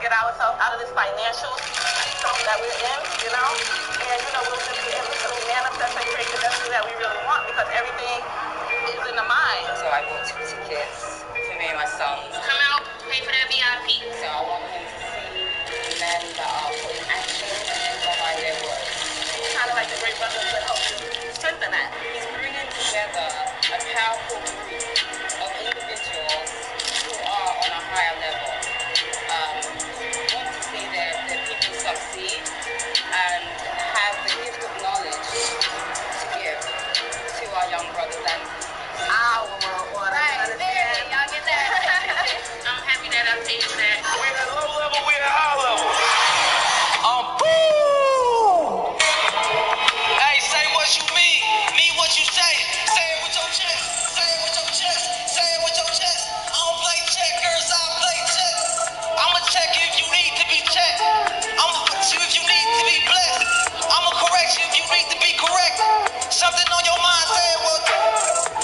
get ourselves out of this financial system that we're in, you know, and, you know, we'll just be able to manifest and create the destiny that we really want, because everything is in the mind. So I bought 2 tickets for me and my son. Come out, pay for that VIP. So I want him to see men that are putting action behind their words. Kind of like the great brother to help you strengthen that. He's bringing together a powerful group of individuals who are on a higher level, who want to see their people succeed and have the gift of knowledge to give to our young brothers and Our world order. right there, y'all get that. I'm happy that I paid for that. We're at low level, we're at high level. Hey, say what you mean what you say. Say it with your chest, say it with your chest, say it with your chest. I don't play checkers, I play chess. I'ma check you if you need to be checked. I'ma fix you if you need to be blessed. I'ma correct you if you need to be correct. Something on your mind, say it with.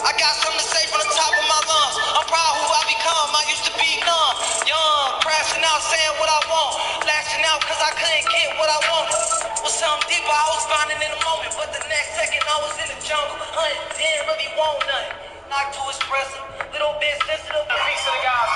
I got something to say from the top of my lungs. I'm proud who I become. I used to be numb, young, crashing out, saying what I want, lashing out cause I couldn't get what I wanted. Was something deeper I was finding in the moment, but the next second I was in the jungle, hunting, didn't really want nothing. Not too expressive, little bit sensitive. Peace to the guys.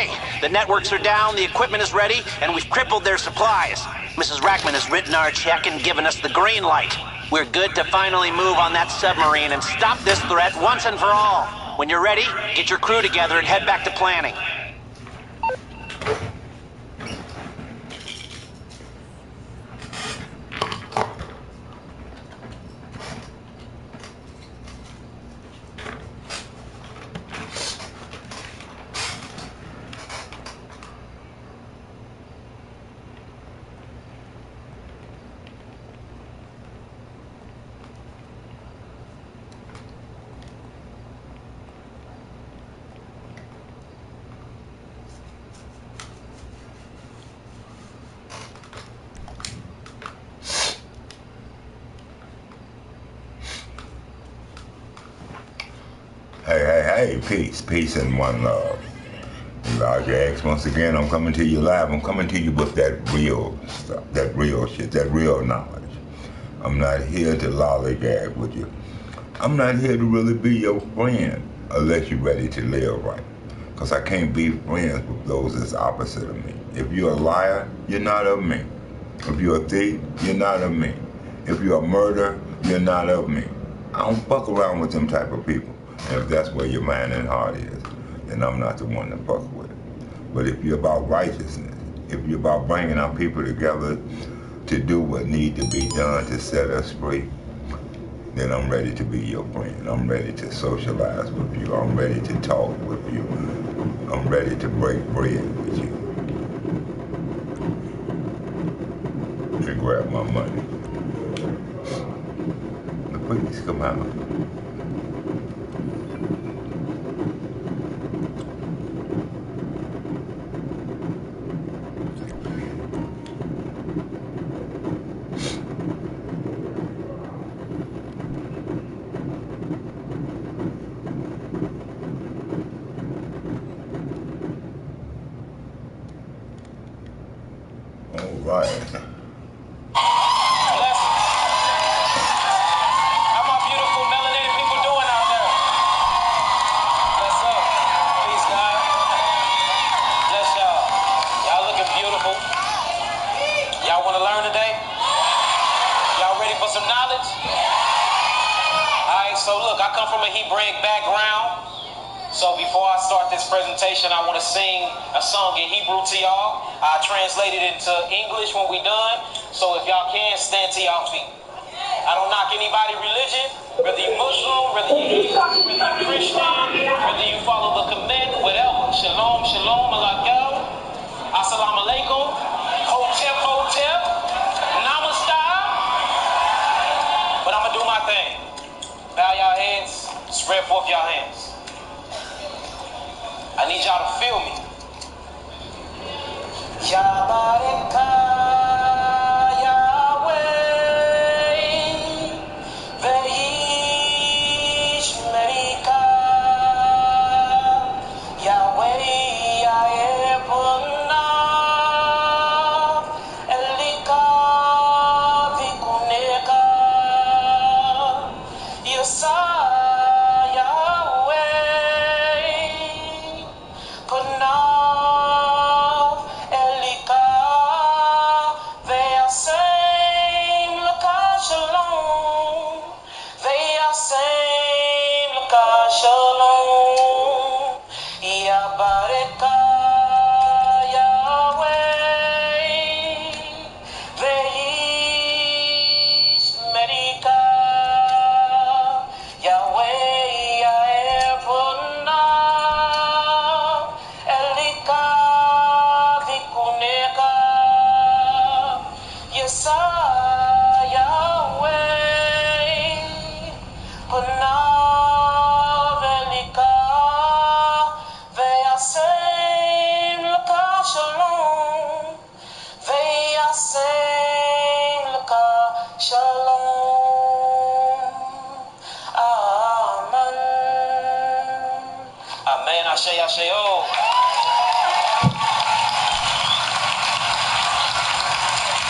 Okay, the networks are down, the equipment is ready, and we've crippled their supplies. Mrs. Rackman has written our check and given us the green light. We're good to finally move on that submarine and stop this threat once and for all. When you're ready, get your crew together and head back to planning. Hey, peace and one love. Eliyah X, once again, I'm coming to you live. I'm coming to you with that real stuff, that real shit, that real knowledge. I'm not here to lollygag with you. I'm not here to really be your friend unless you're ready to live right. Because I can't be friends with those that's opposite of me. If you're a liar, you're not of me. If you're a thief, you're not of me. If you're a murderer, you're not of me. I don't fuck around with them type of people. And if that's where your mind and heart is, then I'm not the one to fuck with. But if you're about righteousness, if you're about bringing our people together to do what need to be done to set us free, then I'm ready to be your friend. I'm ready to socialize with you. I'm ready to talk with you. I'm ready to break bread with you. And grab my money. The police come out. All right. How my beautiful melanated people doing out there? What's up? Peace, God. Bless y'all. Y'all looking beautiful. Y'all want to learn today? Y'all ready for some knowledge? Alright, so look, I come from a Hebraic background. So before I start this presentation, I want to sing a song in Hebrew to y'all. I translate it into English when we done. So if y'all can, stand to y'all feet. I don't knock anybody's religion, whether you Muslim, whether you Christian, whether you follow the command, whatever. Shalom, shalom, alaikum, assalamu alaikum, hotep, hotep, namaste. But I'm going to do my thing. Bow your heads, spread forth your hands. I need y'all to feel me. Yabareka Yahweh Veish Merika Yahweh Yaepuna Elika Vikuneka Yasa Shalom, Yabareka Yahweh, Veish Merika, Yahweh Yaepuna, Elika Vikuneka, Yesa Yahweh, Puna. Shalom. Amen. Amen. Ashe, Ashe, oh.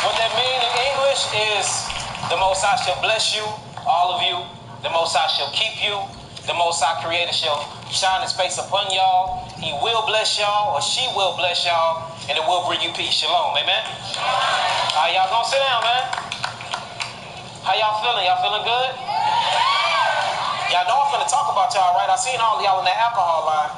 What that means in English is the Most High shall bless you, all of you. The Most High shall keep you. the Most High Creator shall shine his face upon y'all. He will bless y'all, or she will bless y'all, and it will bring you peace. Shalom, amen? All right, y'all gonna sit down, man. How y'all feeling? Y'all feeling good? Y'all know I'm finna talk about y'all, right? I seen all y'all in that alcohol line.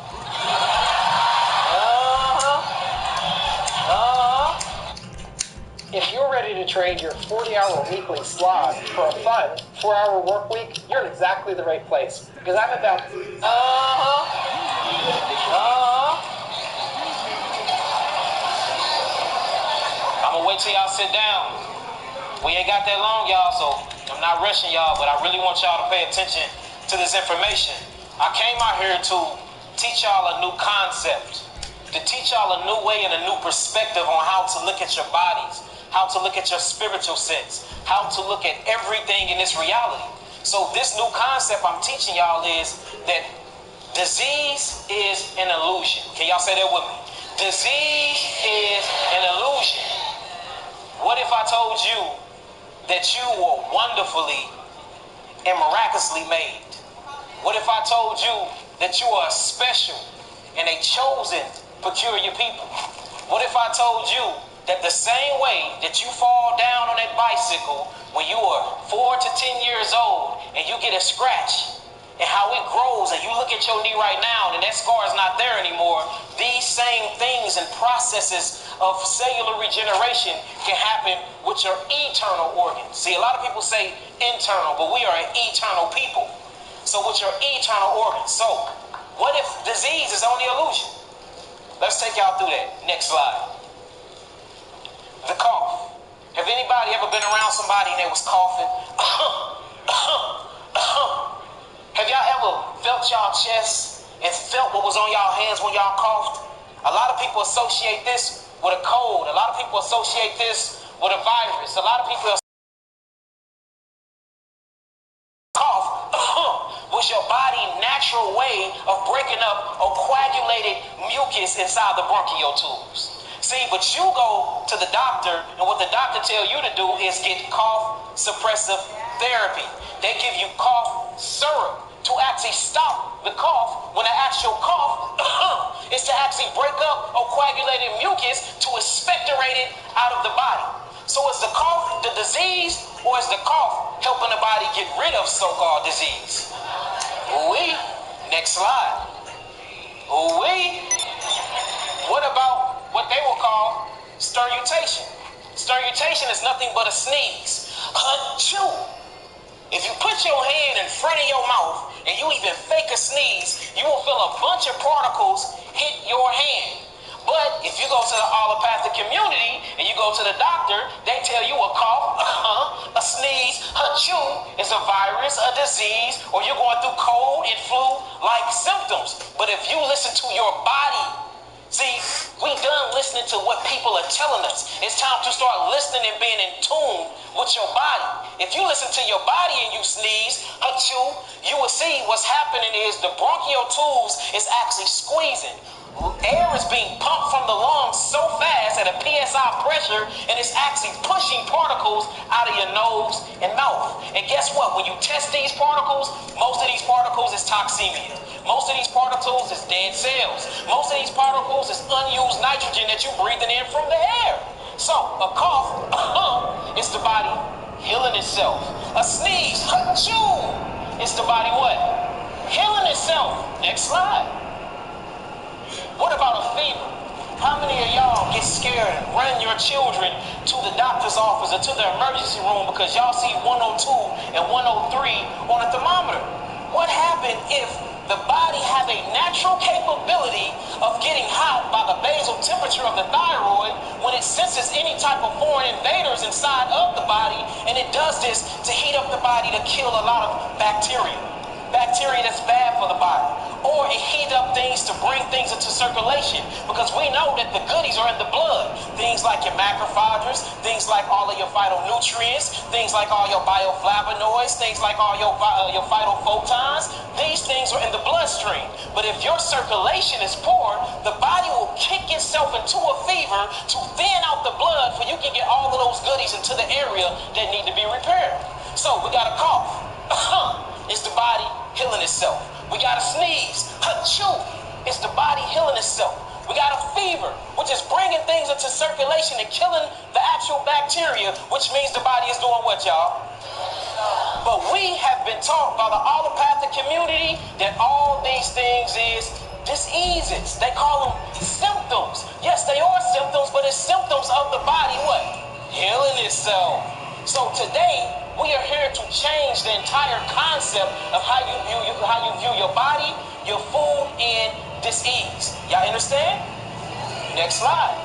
If you're ready to trade your 40-hour weekly slog for a fun 4-hour work week, you're in exactly the right place. Because I'm about I'm gonna wait till y'all sit down. We ain't got that long, y'all, so I'm not rushing y'all, but I really want y'all to pay attention to this information. I came out here to teach y'all a new concept, to teach y'all a new way and a new perspective on how to look at your bodies, how to look at your spiritual sense, how to look at everything in this reality. So this new concept I'm teaching y'all is that disease is an illusion. Can y'all say that with me? Disease is an illusion. What if I told you that you were wonderfully and miraculously made? What if I told you that you are a special and a chosen, peculiar people? What if I told you that the same way that you fall down on that bicycle when you are 4 to 10 years old and you get a scratch, and how it grows, and you look at your knee right now and that scar is not there anymore, these same things and processes of cellular regeneration can happen with your eternal organs. See, a lot of people say internal, but we are an eternal people. So with your eternal organs. So what if disease is only illusion? Let's take y'all through that. Next slide. The cough. Have anybody ever been around somebody and they was coughing? Have y'all ever felt y'all chest and felt what was on y'all hands when y'all coughed? A lot of people associate this with a cold. A lot of people associate this with a virus. A lot of people cough was your body's natural way of breaking up or coagulated mucus inside the bronchial tubes. See, but you go to the doctor, and what the doctor tell you to do is get cough suppressive therapy. They give you cough syrup to actually stop the cough when the actual cough is to actually break up or coagulated mucus to expectorate it out of the body. So is the cough the disease, or is the cough helping the body get rid of so-called disease? Ooh-wee. Next slide. Ooh-wee. What about what they will call sternutation? Sternutation is nothing but a sneeze. Achoo. If you put your hand in front of your mouth and you even fake a sneeze, you will feel a bunch of particles hit your hand. But if you go to the allopathic community and you go to the doctor, they tell you a cough, a sneeze, achoo is a virus, a disease, or you're going through cold and flu-like symptoms. But if you listen to your body, see, we done listening to what people are telling us. It's time to start listening and being in tune with your body. If you listen to your body and you sneeze, achoo, you will see what's happening is the bronchial tubes is actually squeezing. Air is being pumped from the lungs so fast at a PSI pressure, and it's actually pushing particles out of your nose and mouth. And guess what? When you test these particles, most of these particles is toxemia. Most of these particles is dead cells. Most of these particles is unused nitrogen that you're breathing in from the air. So a cough is the body healing itself. A sneeze, achoo, is the body what? Healing itself. Next slide. What about a fever? How many of y'all get scared and run your children to the doctor's office or to the emergency room because y'all see 102 and 103 on a thermometer? What happened if the body has a natural capability of getting hot by the basal temperature of the thyroid when it senses any type of foreign invaders inside of the body, and it does this to heat up the body to kill a lot of bacteria that's bad for the body, or it heat up things to bring things into circulation, because we know that the goodies are in the blood. Things like your macrophages, things like all of your phytonutrients, things like all your bioflavonoids, things like all your phytophotons. These things are in the bloodstream. But if your circulation is poor, the body will kick itself into a fever to thin out the blood so you can get all of those goodies into the area that need to be repaired. So we got a cough. It's the body healing itself. got a sneeze, achoo, it's the body healing itself. We got a fever, which is bringing things into circulation and killing the actual bacteria, which means the body is doing what, y'all? But we have been taught by the allopathic community that all these things is diseases. They call them symptoms. Yes, they are symptoms, but it's symptoms of the body, what? Healing itself. So today, we are here to change the entire concept of how you view your body, your food, and disease. Y'all understand? Next slide.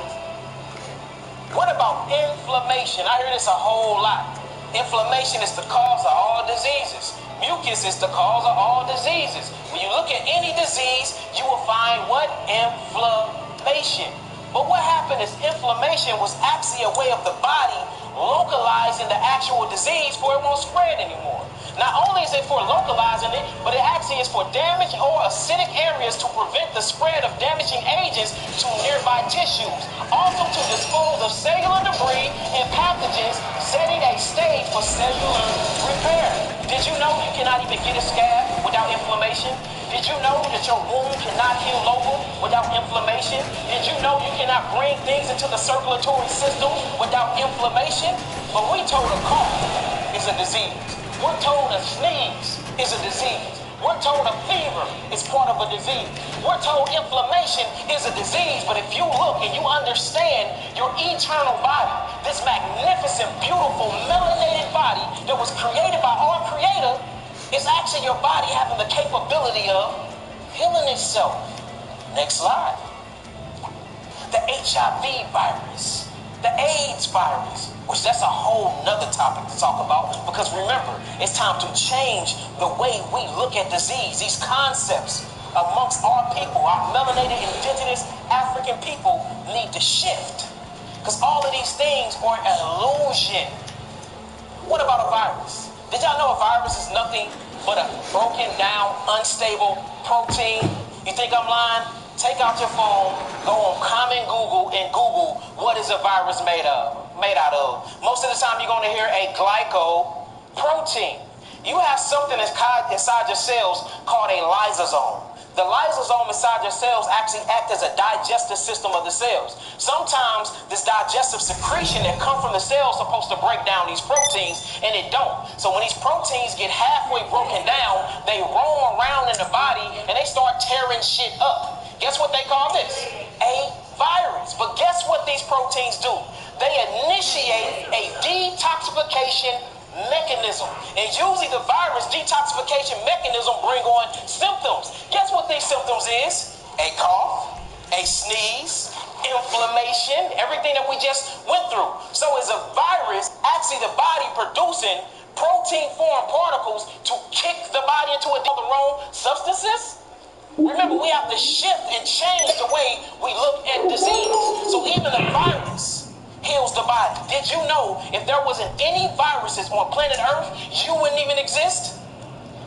What about inflammation? I hear this a whole lot. Inflammation is the cause of all diseases. Mucus is the cause of all diseases. When you look at any disease, you will find what? Inflammation. But what happened is inflammation was actually a way of the body localizing the actual disease for it won't spread anymore. Not only is it for localizing it, but it actually is for damage or acidic areas to prevent the spread of damaging agents to nearby tissues. Also to dispose of cellular debris and pathogens, setting a stage for cellular repair. Did you know you cannot even get a scab without inflammation? Did you know that your wound cannot heal local without inflammation? Did you know you cannot bring things into the circulatory system without inflammation? But we told a cough is a disease. We're told a sneeze is a disease. We're told a fever is part of a disease. We're told inflammation is a disease, but if you look and you understand your eternal body, this magnificent, beautiful, melanated body that was created by our Creator, is actually your body having the capability of healing itself. Next slide. The HIV virus, the AIDS virus, which that's a whole nother topic to talk about, because remember, it's time to change the way we look at disease. These concepts amongst our people, our melanated, indigenous, African people need to shift, because all of these things are an illusion. What about a virus? Did y'all know a virus is nothing but a broken down, unstable protein? You think I'm lying? Take out your phone, go on Common Google and Google what is a virus made out of. Most of the time you're going to hear a glycoprotein. You have something that's inside your cells called a lysosome. The lysosome inside your cells actually act as a digestive system of the cells. Sometimes this digestive secretion that comes from the cells is supposed to break down these proteins, and it don't. So when these proteins get halfway broken down, they roam around in the body and they start tearing shit up. Guess what they call this? A virus. But guess what these proteins do? They initiate a detoxification mechanism. And usually the virus detoxification mechanism bring on symptoms. Guess what these symptoms is? A cough, a sneeze, inflammation, everything that we just went through. So is a virus actually the body producing protein form particles to kick the body into the wrong substances? Remember, we have to shift and change the way we look at disease. So even the virus heals the body. Did you know if there wasn't any viruses on planet Earth, you wouldn't even exist?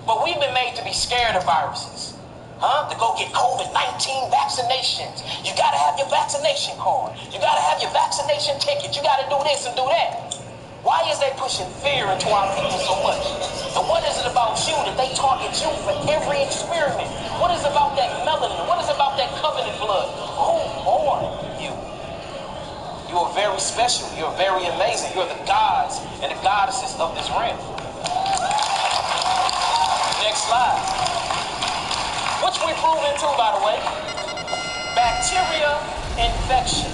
But we've been made to be scared of viruses. To go get COVID-19 vaccinations. You gotta have your vaccination card. You gotta have your vaccination ticket. You gotta do this and do that. Why is they pushing fear into our people so much? And what is it about you that they target you for every experiment? What is about that melanin? What is about that covenant blood? Who are you? You are very special. You're very amazing. You're the gods and the goddesses of this realm. Next slide. Which we prove into, by the way. Bacteria infection.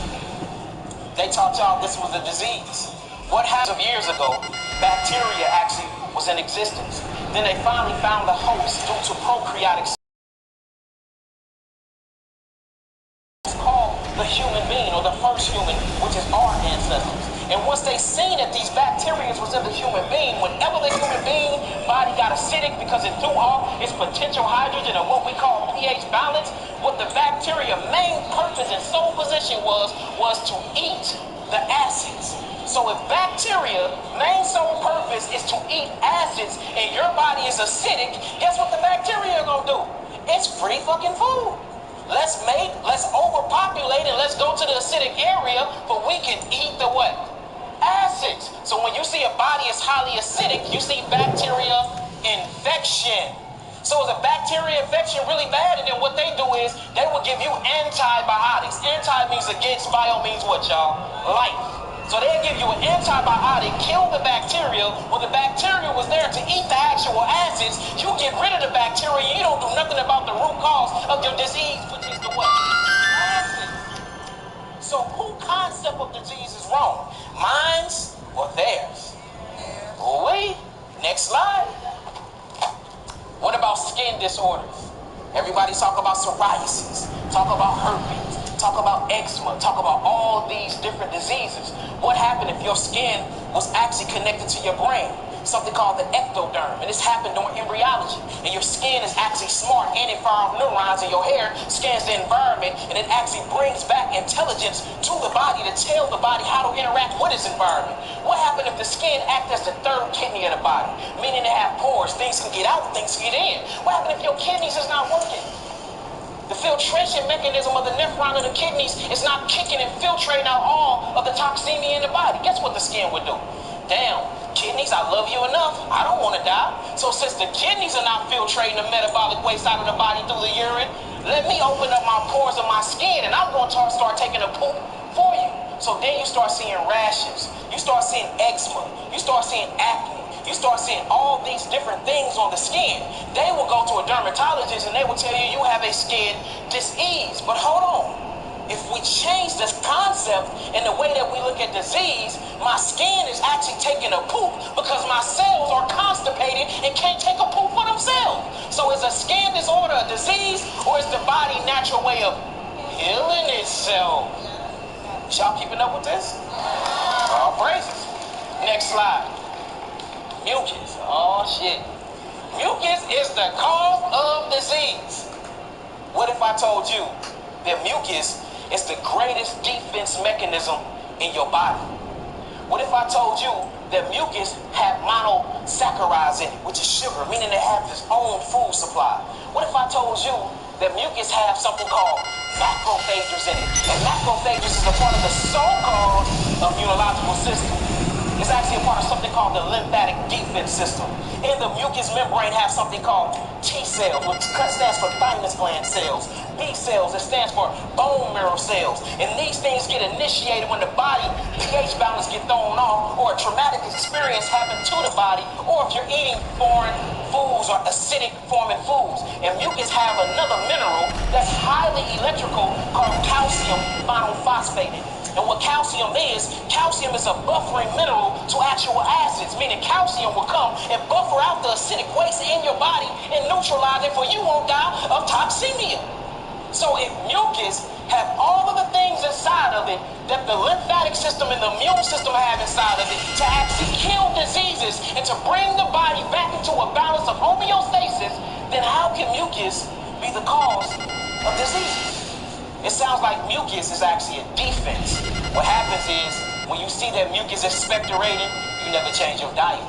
They taught y'all this was a disease. What happened years ago, bacteria actually was in existence. Then they finally found the host due to prokaryotic. It's called the human being, or the first human, which is our ancestors. And once they seen that these bacteria was in the human being, whenever the human being body got acidic because it threw off its potential hydrogen or what we call pH balance, what the bacteria main purpose and sole position was to eat the acids. So if bacteria main sole purpose is to eat acids and your body is acidic, guess what the bacteria are gonna do? It's free fucking food. Let's overpopulate and let's go to the acidic area, but we can eat the what? Acids. So when you see a body is highly acidic, you see bacteria infection. So is a bacteria infection really bad? And then what they do is they will give you antibiotics. Anti means against, bio means what, y'all? Life. So they'll give you an antibiotic, kill the bacteria. When the bacteria was there to eat the actual acids, you get rid of the bacteria. You don't do nothing about the root cause of your disease, which is the what? Acids. So whose concept of disease is wrong? Mine's or theirs? Wait. Next slide. What about skin disorders? Everybody talk about psoriasis, talk about herpes, talk about eczema, talk about all these different diseases. What happened if your skin was actually connected to your brain? Something called the ectoderm, and this happened during embryology. And your skin is actually smart, and it fires neurons in your hair, scans the environment, and it actually brings back intelligence to the body to tell the body how to interact with its environment. What happened if the skin acts as the third kidney of the body, meaning they have pores, things can get out, things can get in? What happened if your kidneys is not working? The filtration mechanism of the nephron of the kidneys is not kicking and filtrating out all of the toxemia in the body. Guess what the skin would do? Damn, kidneys, I love you enough. I don't want to die. So since the kidneys are not filtrating the metabolic waste out of the body through the urine, let me open up my pores of my skin and I'm going to start taking a poop for you. So then you start seeing rashes. You start seeing eczema. You start seeing acne. You start seeing all these different things on the skin. They will go to a dermatologist and they will tell you you have a skin disease. But hold on. If we change this concept in the way that we look at disease, my skin is actually taking a poop because my cells are constipated and can't take a poop for themselves. So is a skin disorder a disease, or is the body natural way of healing itself? Y'all keeping up with this? All praises. Next slide. Mucus. Oh shit. Mucus is the cause of disease. What if I told you that mucus is the greatest defense mechanism in your body? What if I told you that mucus have monosaccharides in it, which is sugar, meaning they have its own food supply? What if I told you that mucus have something called macrophages in it? And macrophages is a part of the so-called immunological system. It's actually a part of something called the lymphatic defense system. In the mucous membrane have something called T cells, which stands for thymus gland cells. B cells, it stands for bone marrow cells. And these things get initiated when the body pH balance get thrown off, or a traumatic experience happens to the body, or if you're eating foreign foods or acidic forming foods. And mucus have another mineral that's highly electrical called calcium monophosphate. And what calcium is a buffering mineral to actual acids, meaning calcium will come and buffer out the acidic waste in your body and neutralize it, for you won't die of toxemia. So if mucus have all of the things inside of it that the lymphatic system and the immune system have inside of it to actually kill diseases and to bring the body back into a balance of homeostasis, then how can mucus be the cause of disease? It sounds like mucus is actually a defense. What happens is, when you see that mucus expectorating, you never change your diet.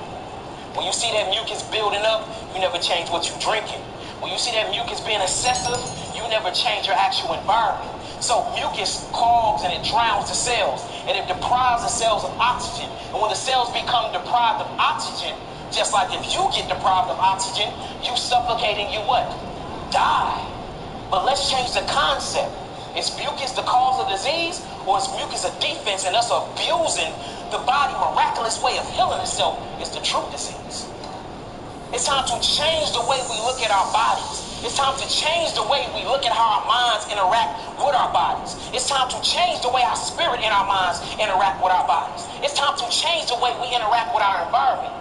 When you see that mucus building up, you never change what you're drinking. When you see that mucus being excessive, you never change your actual environment. So mucus clogs and it drowns the cells, and it deprives the cells of oxygen. And when the cells become deprived of oxygen, just like if you get deprived of oxygen, you suffocate and you what? Die. But let's change the concept. Is mucus the cause of disease, or is mucus a defense and us abusing the body miraculous way of healing itself is the true disease? It's time to change the way we look at our bodies. It's time to change the way we look at how our minds interact with our bodies. It's time to change the way our spirit and our minds interact with our bodies. It's time to change the way we interact with our environment.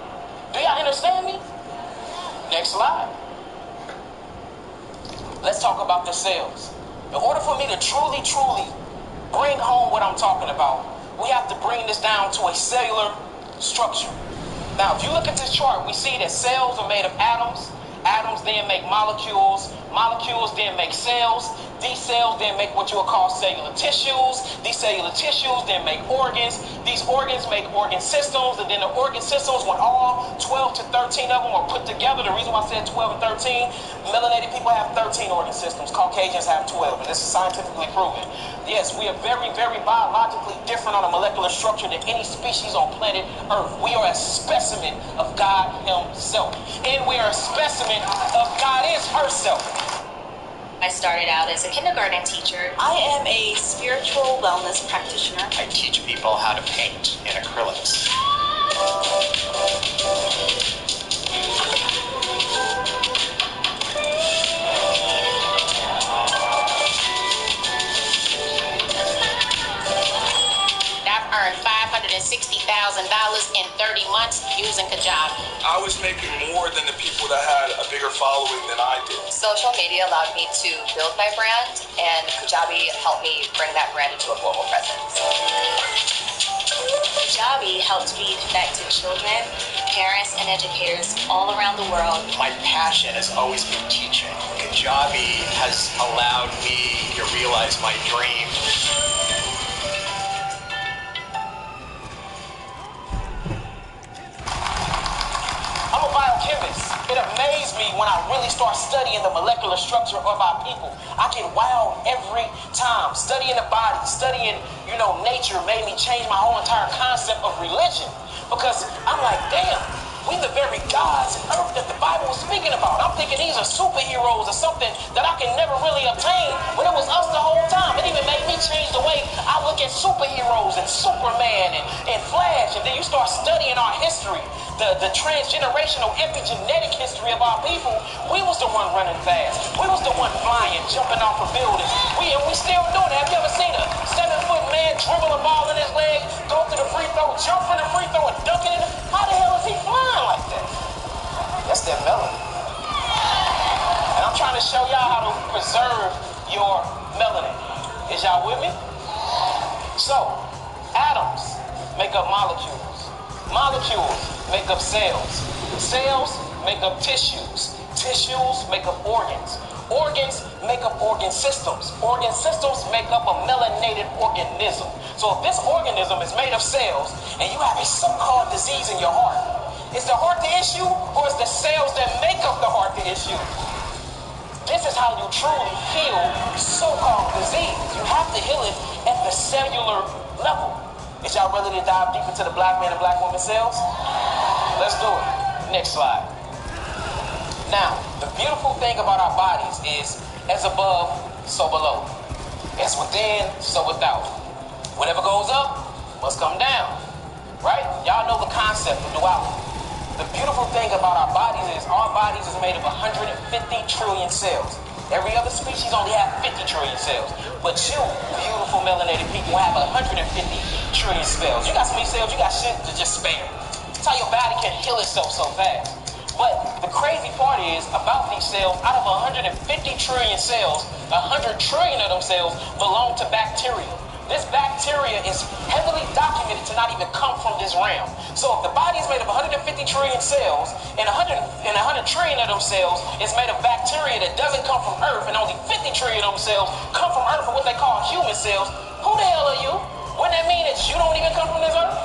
Do y'all understand me? Next slide. Let's talk about the cells. In order for me to truly bring home what I'm talking about, we have to bring this down to a cellular structure. Now, if you look at this chart, we see that cells are made of atoms. Atoms then make molecules. Molecules then make cells. These cells then make what you would call cellular tissues. These cellular tissues then make organs. These organs make organ systems. And then the organ systems, when all 12 to 13 of them are put together. The reason why I said 12 and 13, melanated people have 13 organ systems. Caucasians have 12, and this is scientifically proven. Yes, we are very, very biologically different on a molecular structure than any species on planet Earth. We are a specimen of God himself. And we are a specimen of Goddess herself. I started out as a kindergarten teacher. I am a spiritual wellness practitioner. I teach people how to paint in acrylics. I've earned $560,000 in 30 months using Kajabi. I was making more than the people that had a bigger following than I did. Social media allowed me to build my brand, and Kajabi helped me bring that brand into a global presence. Kajabi helped me connect to children, parents, and educators all around the world. My passion has always been teaching. Kajabi has allowed me to realize my dream. I'm a biochemist. It amazed me when I really start studying the molecular structure of our people. I get wowed every time. Studying the body, studying, nature made me change my whole entire concept of religion. Because I'm like, damn, we the very gods on earth that the Bible was speaking about. I'm thinking these are superheroes or something that I can never really obtain, when it was us the whole time. It even made me change the way I look at superheroes and Superman and Flash. And then you start studying our history, the transgenerational epigenetic history of our people. We was the one running fast. We was the one flying, jumping off of buildings. We still doing it. Have you ever seen a 7-foot man dribble a ball in his leg, go to the free throw, jump from the free throw, and dunk it in? How the hell is he flying like that? That's that melanin. And I'm trying to show y'all how to preserve your melanin. Is y'all with me? So, atoms make up molecules. Molecules make up cells. Cells make up tissues. Tissues make up organs. Organs make up organ systems. Organ systems make up a melanated organism. So if this organism is made of cells and you have a so-called disease in your heart, is the heart the issue, or is the cells that make up the heart the issue? This is how you truly heal so-called disease. You have to heal it at the cellular level. Is y'all ready to dive deep into the black man and black woman cells? Let's do it. Next slide. Now, the beautiful thing about our bodies is, as above, so below. As within, so without. Whatever goes up must come down. Right? Y'all know the concept of duality. The beautiful thing about our bodies is our bodies is made of 150 trillion cells. Every other species only have 50 trillion cells. But you, beautiful melanated people, have 150 trillion cells. You got so many cells, you got shit to just spare. That's how your body can heal itself so fast. But the crazy part is, about these cells, out of 150 trillion cells, 100 trillion of them cells belong to bacteria. This bacteria is heavily documented to not even come from this realm. So if the body is made of 150 trillion cells, and 100 trillion of them cells is made of bacteria that doesn't come from Earth, and only 50 trillion of them cells come from Earth, or what they call human cells, who the hell are you? Wouldn't that mean that you don't even come from this Earth?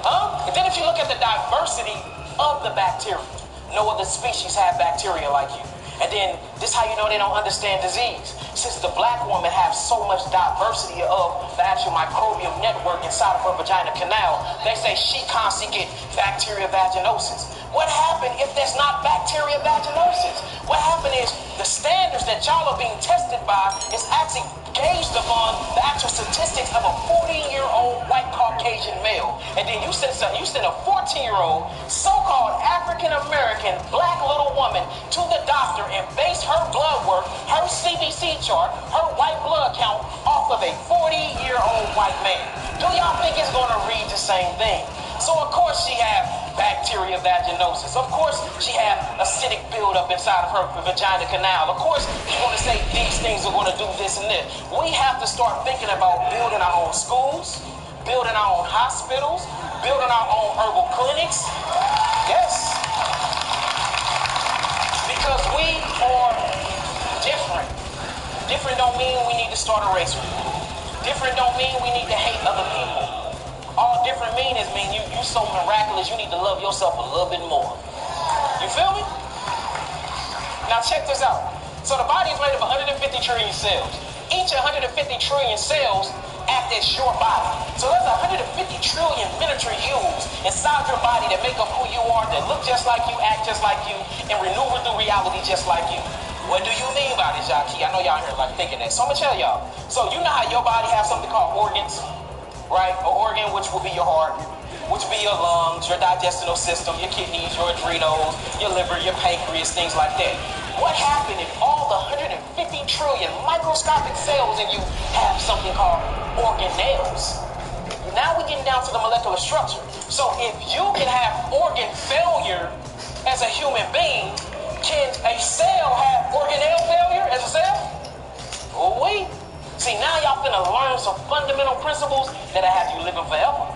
Huh? And then if you look at the diversity of the bacteria, no other species have bacteria like you. And then, this is how you know they don't understand disease. Since the black woman has so much diversity of the actual microbial network inside of her vagina canal, they say she constantly get bacteria vaginosis. What happened if there's not bacteria vaginosis? What happened is the standards that y'all are being tested by is actually gauged upon the actual statistics of a 40-year-old white Caucasian male. And then you send a 14-year-old so-called African-American black little woman to the doctor and base her blood work, her CBC chart, her white blood count off of a 40-year-old white man. Do y'all think it's going to read the same thing? So of course she had bacteria vaginosis. Of course she had acidic buildup inside of her vagina canal. Of course she's going to say these things are going to do this and this. We have to start thinking about building our own schools, building our own hospitals, building our own herbal clinics. Yes. Because we are different. Different don't mean we need to start a race war. Different don't mean we need to hate other people. All different mean you so miraculous, you need to love yourself a little bit more. check this out. So the body is made of 150 trillion cells. Each 150 trillion cells act as your body. So there's 150 trillion miniature yous inside your body that make up who you are, that look just like you, act just like you, and maneuver through reality just like you. What do you mean by this, Jackie? I know y'all here like thinking that. So I'm gonna tell y'all. So you know how your body has something called organs, right? An organ which will be your heart, which will be your lungs, your digestive system, your kidneys, your adrenals, your liver, your pancreas, things like that. What happened if all the 150 trillion microscopic cells in you have something called organelles? Now we're getting down to the molecular structure. So if you can have organ failure as a human being, can a cell have organelle failure as a cell? Oh, wait. See, now y'all finna learn some fundamental principles that'll have you living forever.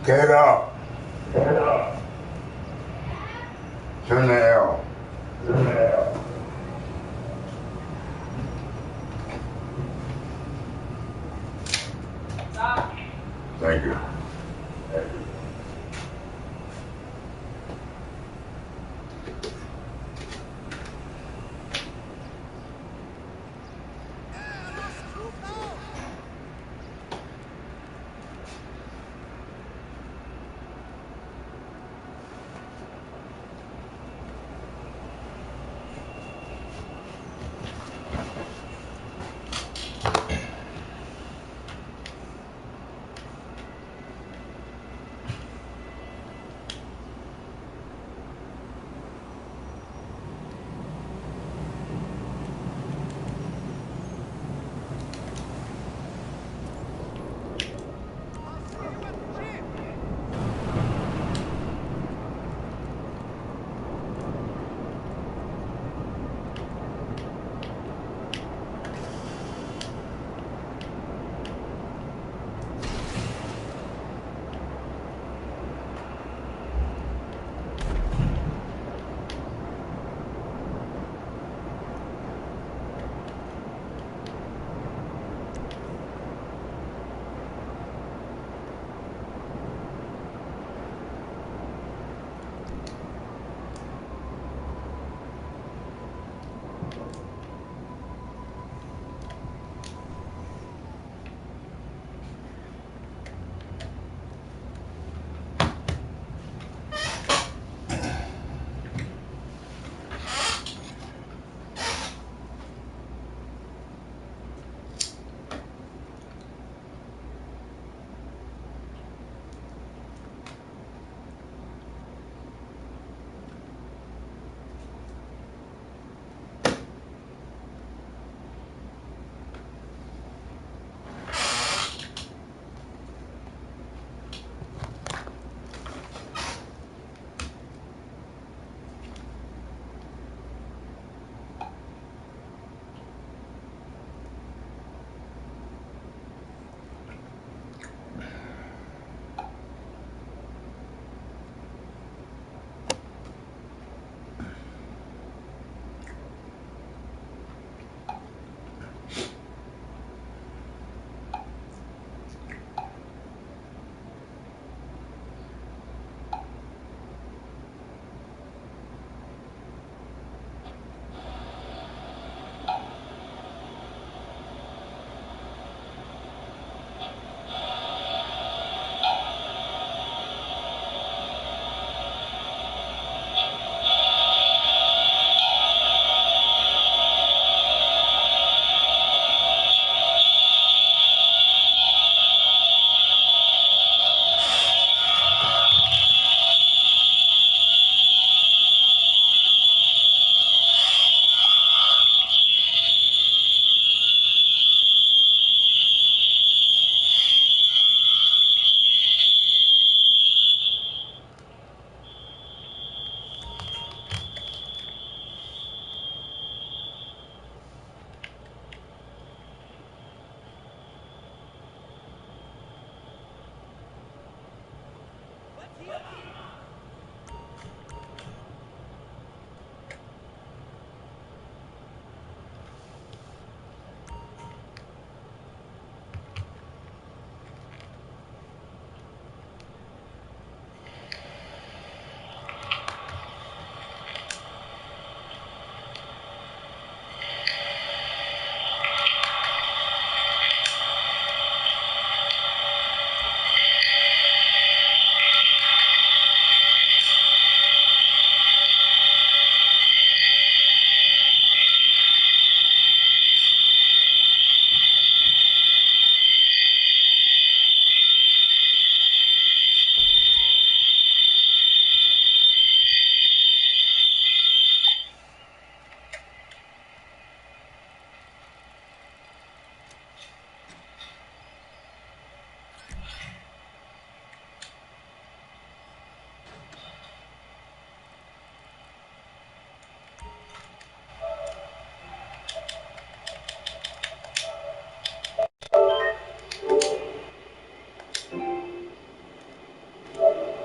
Get up. Get up. Turn the L. Turn the L. Stop. Thank you. Thank you.